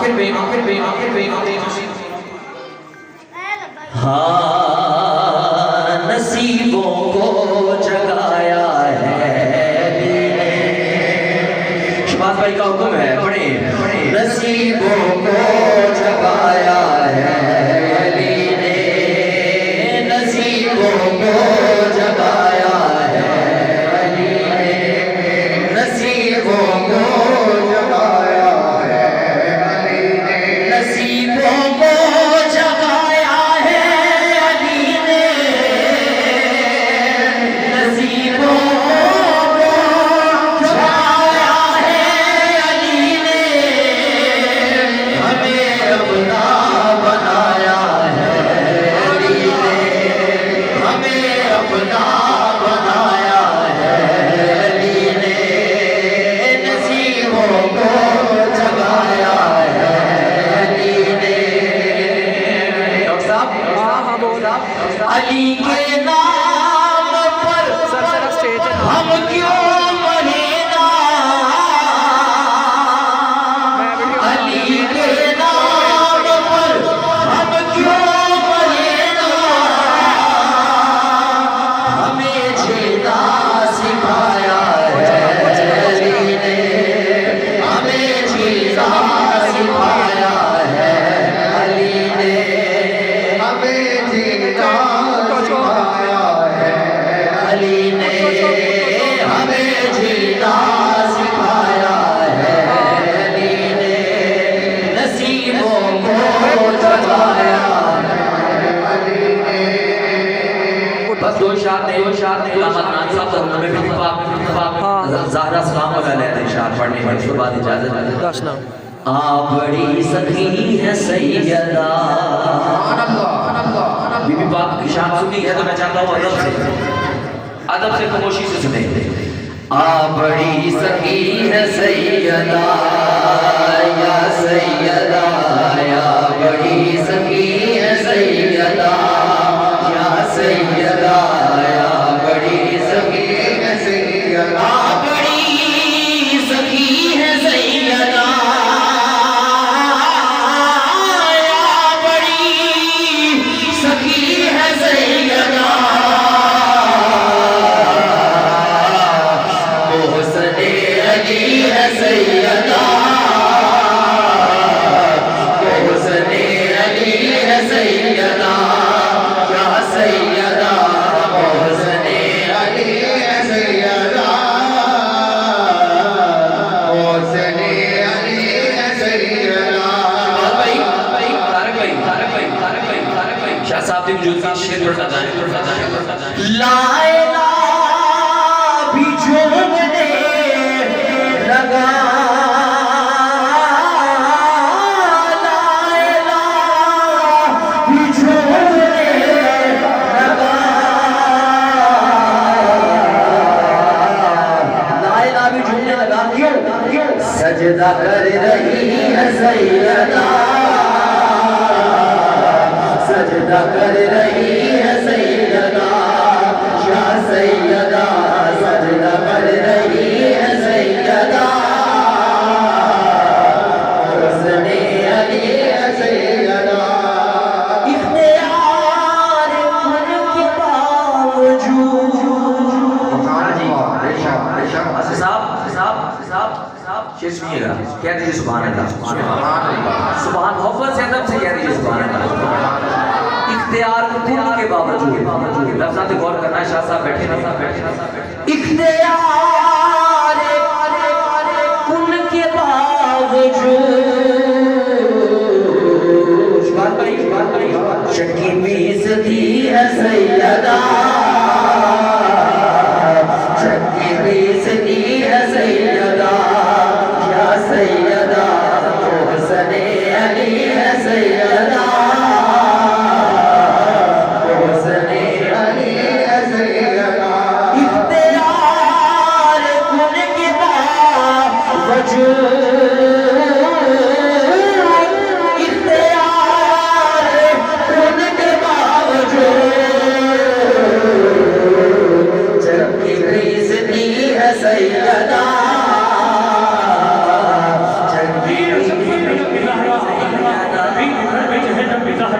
आखिर में हाँ नसीबों को जगाया है। शबाज भाई का हुक्म है, पढ़े नसीबों को जगाया है अली ने, नसीबों को जगाया है अली ने, नसीबों को जगाया है अली ने, नसीबों को जगाया है अली ने, नसीबों को जगाया है अली ने, हमें अपना बनाया है अली ने, हमें अपना बनाया है अली ने, नसीबों को जगाया है अली ने। डॉक्टर साहब अली के नाम पर हम क्यों मरे ना, अली के नाम पर हम क्यों मरे ना, हमें जीना सिखाया है अली ने, हमें जीना सिखाया है अली ने, हमें जीना सिखाया है अली ने, हमें जीना सिखाया है अली ने, नसीबों को जगाया है अली ने। बस दो शार इलामत साहब तो हमें भी ज़हरा सलाम अलैहा शार पढ़ने हैं, उसके बाद इजाज़त। आ बड़ी सखी है सैयदा, बीबी पाक की शान सुनी है तो मैं चाहता हूँ अदब से खामोशी से सुने। आ बड़ी सखी है सैयदा या सैयदा, या बड़ी सखी है सैयदा या सैयदा, या बड़ी सखी है सैयदा, बड़ी सखी है सैयदा, या बड़ी सखी है सैयदा, मोहसने अली है सैयदा, मोहसने अली है सैयदा, या सैयदा, मोहसने अली है सैयदा, मोहसने अली है सैयदा। शाह साहब ने वजूद का शेर पढ़ना जाए लायला भी झूमने लगा, लायला भी झूमने लगा, लायला भी झूमने लगा, क्यों सजदा कर रही है सैयदा, सजदा कर रही है सैयदा, या सैयदा, सजदा कर रही है सैयदा, हुस्ने अली है सैयदा, इख्तियार उनके बावजूद। साहब शेर सुनिएगा, कह दीजिए सुभान अल्लाह, सुभान मोहब्बत से अदब से कह दीजिए सुभान अल्लाह। इख्तियार के बावजूद, लफ्ज़ात पे गौर करना है, शाह साहब बैठे नहीं, इख्तियार उनके बावजूद, शक्की बेइज्जती है सैयदा, शक्की बेइज्जती है सैयदा, या सैयदा, मोहसने अली है सैयदा, मोहसने अली है सैयदा, इख्तियार उनके बावजूद, इख्तियार उनके बावजूद, शक्की बेइज्जती है सैयदा,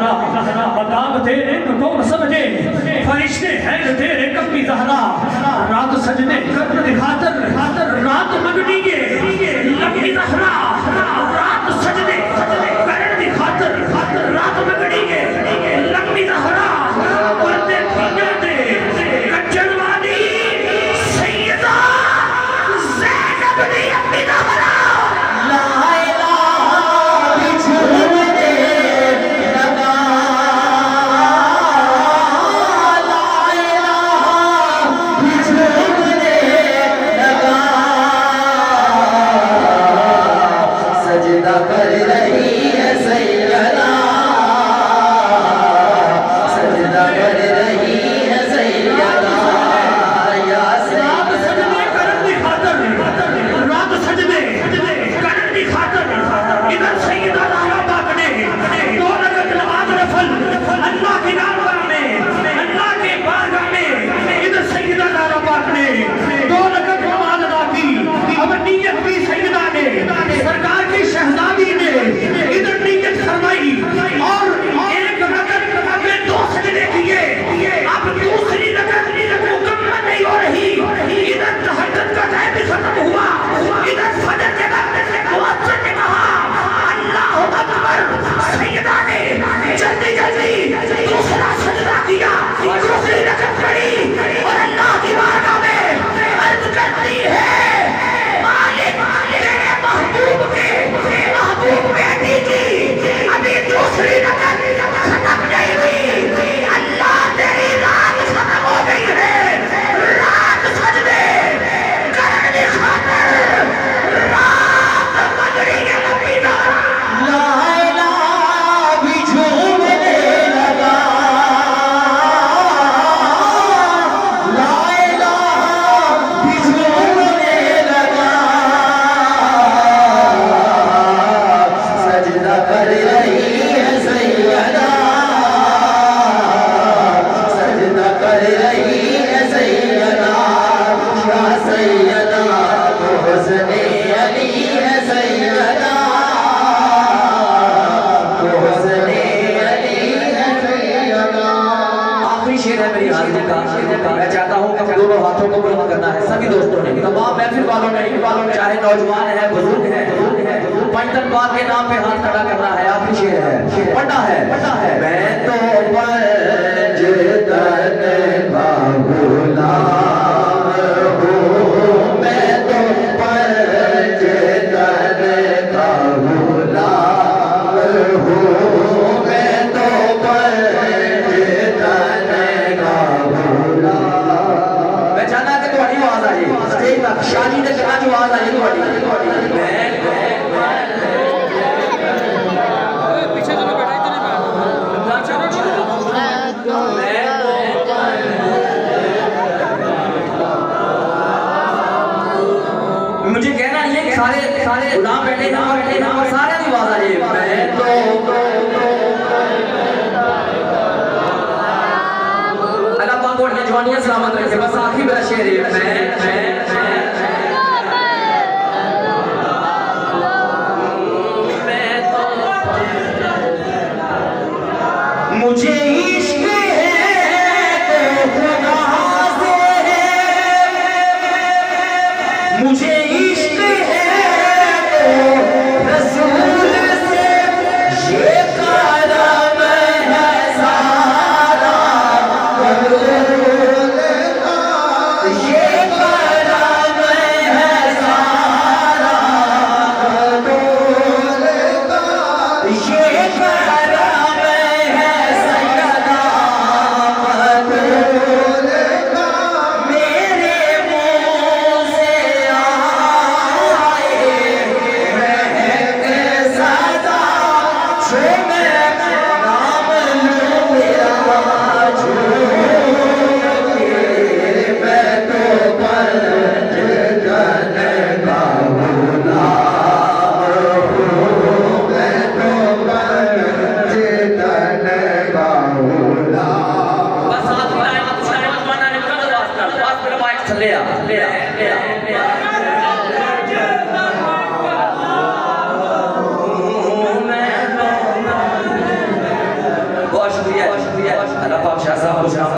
जहरा मकाम तेरे को कौन समझे, फरिश्ते हैं तेरे कभी जहरा, रात सजदे करने खातर रात मंगनी के लंबी जहरा, रात सजदे करने खातर रात मंगनी के लंबी जहरा, पर्दे खींचे दे कच्चन वाली सैयदा ज़ैनब दी अम्मी ज़हरा। सरकार की शहजादी ने इधर नीयत फरमाई और एक रकत में 2 सजदे किए, अब दूसरी रकत मुकम्मल नहीं हो रही, इधर तहज्जुद का टाइम भी खत्म हुआ, इधर फजर के वक्त मुअज्जिन ने कहा अल्लाहु अकबर, सैयदा ने जल्दी दूसरा सजदा किया, दूसरी रकत पढ़ी और अल्लाह की बारगाह में अर्ज करती है महबूब बेटी की अभी दूसरी रकत खत्म नहीं हुई, अल्लाह तेरी रात खत्म हो गई है, रात सजदे करने खातिर रात मंगनी के लंबी लाइला भी झूमने लगा, लाइला भी झूमने लगा, कर रही है सैयदा, सजदा कर रही है सैयदा, या सैयदा तो हुस्ने अली है सैयदा, तो हुस्ने अली है सैयदा। आखिरी शेर है मेरी हाजिरी का, मैं चाहता हूँ कि दोनों हाथों को बुलंद करना है सभी दोस्तों ने, तमाम महफिल वालों ने, चाहे नौजवान है बुजुर्ग है, पंचतन पाक के नाम पे हाथ खड़ा करना है। आखिरी शेर है, पढ़ना है मैं तो पंचतन का गुलाम हूँ, मैं तो पंचतन का गुलाम हूँ, मैं तो पंचतन का गुलाम। मैं चाहता कि तुम्हारी आवाज आ जाए स्टेज तक, शादी ने कहा जो आवाज आ जाए तुम्हारी, मुझे कहना नहीं है कि सारे गुलाम बैठे ना सारे की आवाज आ जाए, मैं तो अल्लाह पाक और जवानियां सलामत रखे। बस आखिरी मेरा शेर है, मुझे इश्क है तो खुदा से है, मुझे इश्क है तो रसूल से, ये करम है सारा कबूल का, ये करम है सारा कबूल का, ये करम है सैयदा कबूल का, मेरे मुंह से आए महक सदा, जो मैं नाम लूं मेरा झूम के, मैं तो पंचतन का गुलाम हूँ, मैं तो पंचतन का गुलाम। बस हाथ मिलाए, मत छाने, मत मारना, निकल दो वास्ता, वास्ता माइक ले आ